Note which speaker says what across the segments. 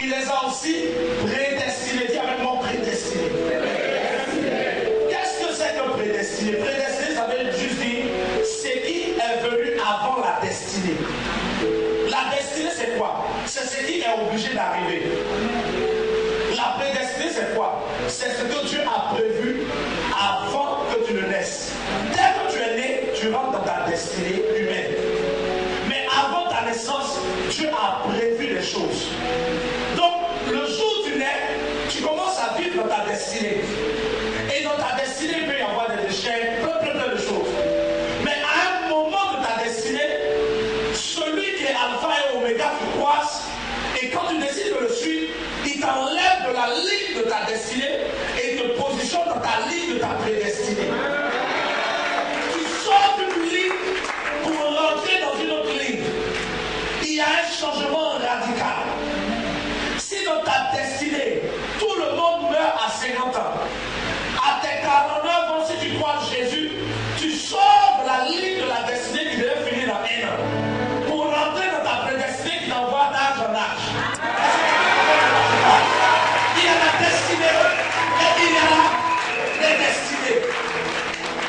Speaker 1: il les a aussi prédestinés. Dis avec moi prédestinés. Qu'est-ce que c'est que prédestiné? Prédestiné, ça veut juste dire c'est qui est venu avant la destinée. La destinée, c'est quoi? C'est ce qui est obligé d'arriver. La prédestinée, c'est quoi? C'est ce que Dieu a prévu avant que tu ne naisses. Dès que tu es né, tu rentres dans ta destinée humaine. Mais avant ta naissance, Dieu a prévu les choses. Donc, le jour où tu nais, tu commences à vivre dans ta destinée. Et dans ta destinée, il peut y avoir des déchets, plein de choses. Mais à un moment de ta destinée, celui qui est alpha et oméga, tu croises. Et quand tu décides de le suivre, il t'enlève de la ligne de ta destinée et il te positionne dans ta ligne de ta prédestinée. Tu sors d'une ligne pour rentrer dans une autre ligne. Il y a un changement radical. Si dans ta destinée, tout le monde meurt à 50 ans, à tes 49 ans, si tu crois en Jésus, tu sors de la ligne de la destinée qui devait finir dans 1 an pour rentrer dans ta prédestinée qui t'envoie d'âge en âge. Il y a la destinée et il y a la prédestinée.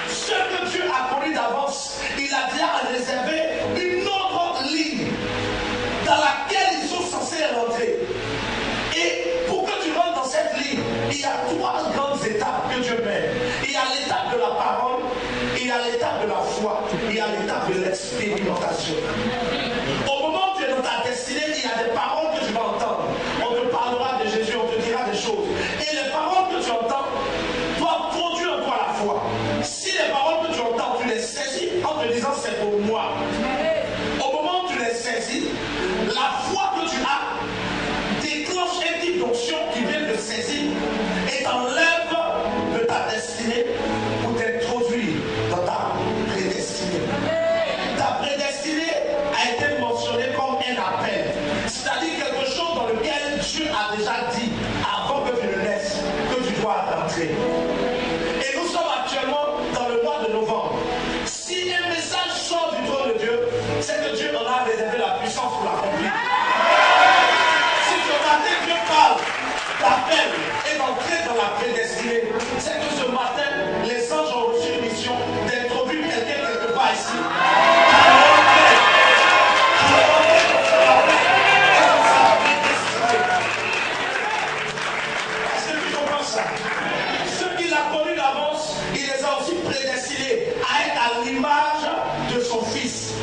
Speaker 1: Ce que Dieu a connu d'avance, il a déjà réservé une autre ligne dans laquelle ils sont censés rentrer. Et pour que tu rentres dans cette ligne, il y a 3 grandes étapes que Dieu met. Il y a l'étape de la parole, il y a l'étape de la foi, il y a l'étape de l'expérimentation. Au moment où tu es dans ta destinée, il y a des paroles que tu vas entendre. On te parlera de Jésus, on te dira des choses. Et les paroles que tu entends doivent produire en toi la foi. Si les paroles que tu entends, tu les saisis en te disant c'est pour moi. Au moment où tu les saisis, la foi que tu as déclenche un type d'onction qui vient de saisir et t'enlève de ta destinée pour t'introduire dans ta prédestinée. Ta prédestinée a été mentionnée comme un appel, c'est-à-dire quelque chose dans lequel Dieu a déjà dit avant que tu ne naisses que tu dois rentrer. Et nous sommes actuellement dans le mois de novembre. Si un message sort du trône de Dieu, c'est que Dieu en a réservé la puissance pour l'accomplir. Si ce matin Dieu parle d'appel et d'entrer dans la prédestinée, c'est que ce matin les anges ont reçu une mission d'introduire quelqu'un quelque part ici. Est-ce que tu comprends ça? Ceux qu'il a connus d'avance, il les a aussi prédestinés à être à l'image de son fils.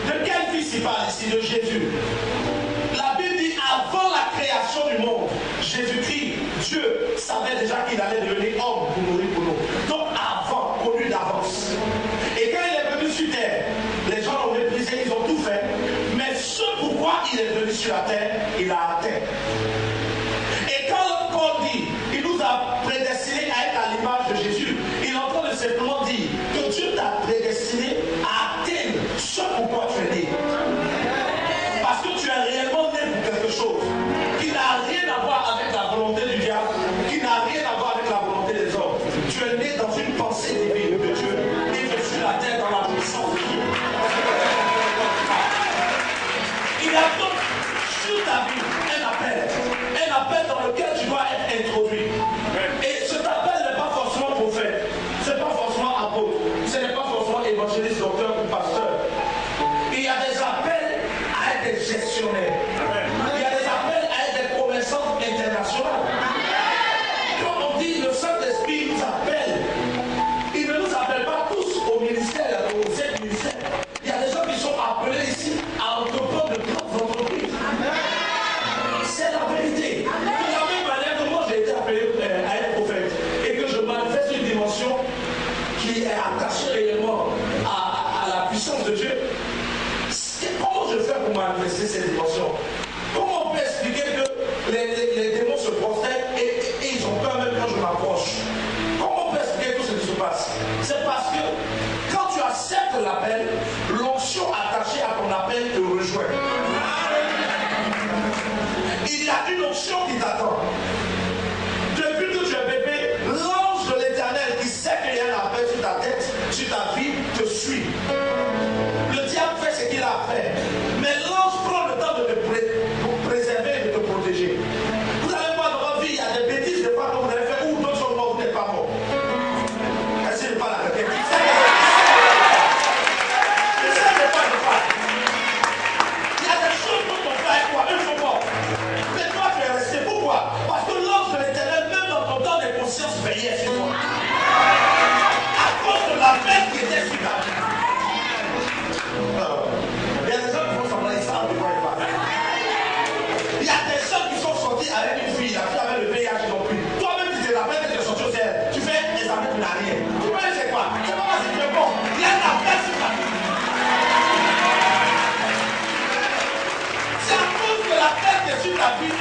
Speaker 1: De quel fils il parle ici? De Jésus. La Bible dit avant la création du monde, Jésus-Christ, Dieu savait déjà qu'il allait devenir homme pour mourir pour nous. Donc avant, connu d'avance. Et quand il est venu sur terre, les gens l'ont méprisé, ils ont tout fait. Mais ce pourquoi il est venu sur la terre, il a atteint. Et quand Paul dit, il nous a prédestinés à être à l'image de Jésus, il est en train de simplement dire que Dieu t'a prédestiné à atteindre ce pourquoi tu es né. Parce que tu es réellement né pour quelque chose qui n'a rien à voir avec la volonté du diable, qui n'a rien à voir avec la volonté des hommes. Tu es né dans une pensée divine de Dieu et je suis la terre dans la puissance de Dieu. Il y a donc sur ta vie un appel dans lequel tu dois être introduit. Et cet appel n'est pas forcément prophète, ce n'est pas forcément apôtre, ce n'est pas forcément évangéliste, docteur ou pasteur. Il y a des appels à être des gestionnaires. Il y a des appels à être des commerçants internationaux. Quand on dit le Saint-Esprit nous appelle, il ne nous appelle pas tous au ministère, au 7 ministères. Il y a des gens qui sont appelés ici à entreprendre de grandes entreprises. C'est la vérité. De la même manière que moi j'ai été appelé à être prophète et que je manifeste une dimension qui est attachée réellement à la puissance de Dieu. Comment je fais pour manifester cette dimension? Comment on peut expliquer que les démons se prosternent et ils ont peur même quand je m'approche? Comment on peut expliquer tout ce qui se passe? C'est parce que quand tu acceptes l'appel, l'onction attachée à ton appel te rejoint. Il y a une onction qui t'attend. Depuis que tu es bébé, l'ange de l'Éternel qui sait qu'il y a un appel sur ta tête, sur ta vie, te suit. Le diable fait ce qu'il a fait. Mais l'ange prend le temps de te préserver et de te protéger. ta vie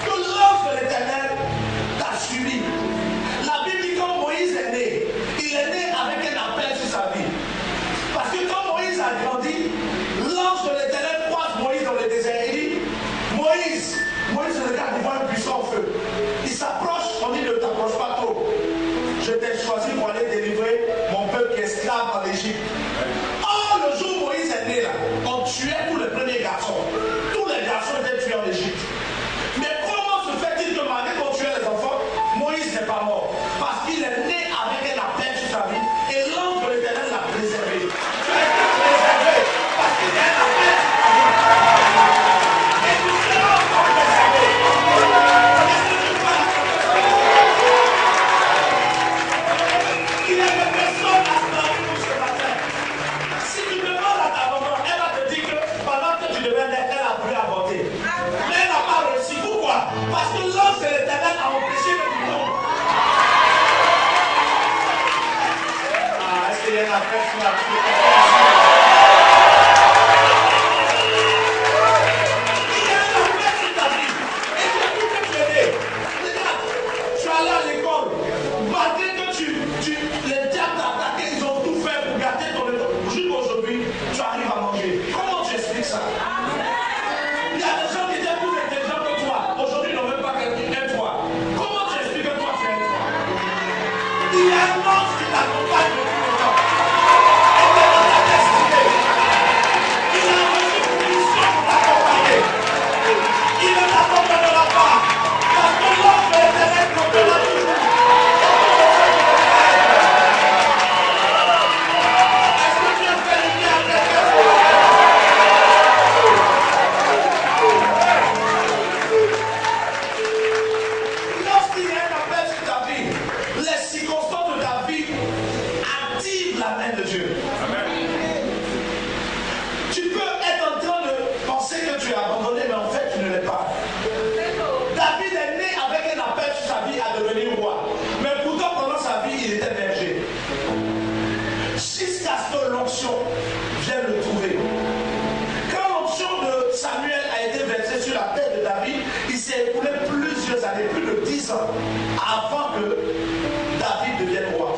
Speaker 1: que l'ange de l'Éternel t'a suivi. La Bible dit quand Moïse est né, il est né avec un appel sur sa vie. Parce que quand Moïse a grandi, l'ange de l'Éternel croise Moïse dans le désert et dit, Moïse regarde, il voit un puissant feu. Il s'approche, on dit ne t'approche pas trop. Je t'ai choisi pour aller délivrer mon peuple qui est esclave en Égypte. Or, le jour où Moïse est né là, on tuait tous les premiers garçons. Tous les garçons étaient tués en Égypte. Mais comment se fait-il que malgré qu'on tuait les enfants, Moïse n'est pas mort? Parce qu'il est né avec un appel sur sa vie et l'ange de l'Éternel l'a préservé. Tu as été préservé parce qu'il y a un appel sur ta vie. Et tu seras encore préservé. Est-ce que tu vois? Il y a des personnes à se donner pour ce matin. Si tu demandes à ta maman, elle va te dire que pendant que tu devais naître, elle a pu avorter. Mais elle n'a pas réussi. Pourquoi? Parce que l'ange de l'Éternel a empêché le bouton. Ah, est-ce qu'il y a une affaire sur la vie? Il y a une affaire sur ta vie. Et depuis que tu es né, regarde, tu es allé à l'école. Malgré que les diables t'ont attaqué, ils ont tout fait pour garder ton état. Jusqu'aujourd'hui, tu arrives à manger. Comment tu expliques ça? Il y a des gens qui étaient plus intelligents que toi. Aujourd'hui, ils n'ont même pas un toit. Comment tu expliques que toi, tu as un toit? Il y a un ange qui t'accompagne depuis longtemps. Et tu es dans ta destinée. Il a reçu une mission pour t'accompagner. Il ne t'accompagnera pas. Parce que l'ange de l'Éternel t'accompagnera toujours. Est-ce que tu as fait le lien avec quelqu'un? Lorsqu'il y a un appel sur ta vie, les circonstances de ta vie activent la main de Dieu. Tu peux être en train de penser que tu es abandonné, mais en fait tu ne l'es pas. David est né avec un appel sur sa vie à devenir roi. Mais pourtant pendant sa vie, il était berger. Jusqu'à ce que l'onction vienne le trouver. Quand l'onction de Samuel a été versée sur la tête de David, il s'est écoulé plusieurs années, plus de 10 ans, avant que David devienne roi.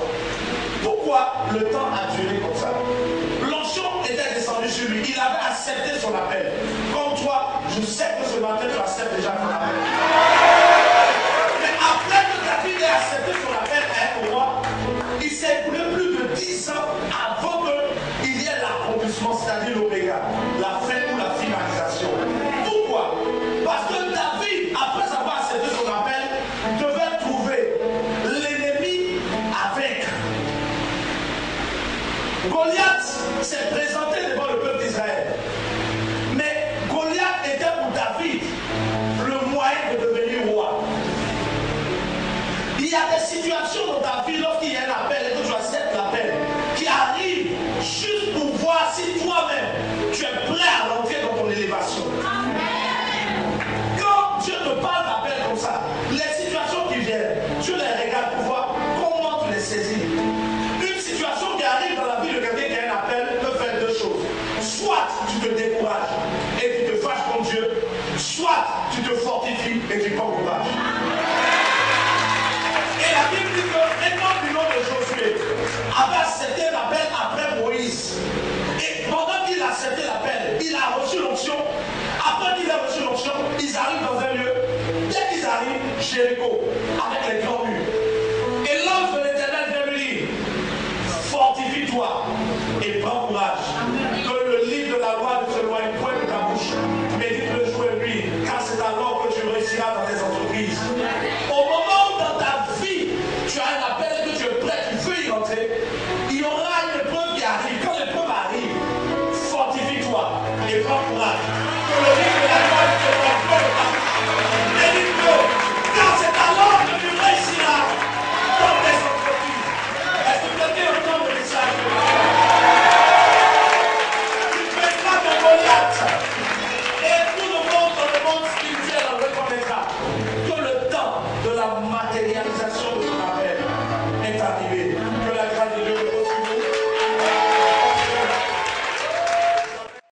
Speaker 1: Pourquoi le temps a duré comme ça? L'onction était descendue sur lui. Il avait accepté son appel. Comme toi, je sais que ce matin, tu acceptes déjà ton appel. Mais après que David ait accepté son appel à être roi, il s'est écoulé plus de 10 ans avant qu'il y ait l'accomplissement, c'est-à-dire l'oméga, la fin ou la finalisation. Pourquoi? Parce que David, après avoir accepté son appel, devait trouver l'ennemi à vaincre. Goliath s'est présenté devant le peuple d'Israël. Mais Goliath était pour David le moyen de devenir roi. Il y a des situations dans ta vie lorsqu'il y a un appel et que tu acceptes l'appel qui arrive juste pour voir si toi-même tu es prêt à rentrer dans ton élévation. Quand Dieu te parle d'appel comme ça, les situations qui viennent, tu les regardes pour voir comment tu les saisis. Une situation qui arrive dans la vie de quelqu'un qui a un appel peut faire deux choses. Soit tu te décourages et tu te fâches contre Dieu, soit tu te fortifies et tu prends courage. Et la Bible dit que Enoch du nom de Josué avait accepté l'appel après Moïse. Et pendant qu'il a accepté l'appel, il a reçu l'onction. Après qu'il a reçu l'onction, ils arrivent dans un lieu. Dès qu'ils arrivent, Jéricho, avec les grands murs. Et l'ange de l'Éternel vient lui dire, fortifie-toi et prends courage. Que le livre de la loi ne se loigne point de ta bouche. Médite le jour et nuit, car c'est alors que tu réussiras dans tes entreprises. Au moment où dans ta vie, tu as un appel et que tu es prêt, tu veux y rentrer, il y aura une épreuve qui arrive. Quand l'épreuve arrive, fortifie-toi et prends courage.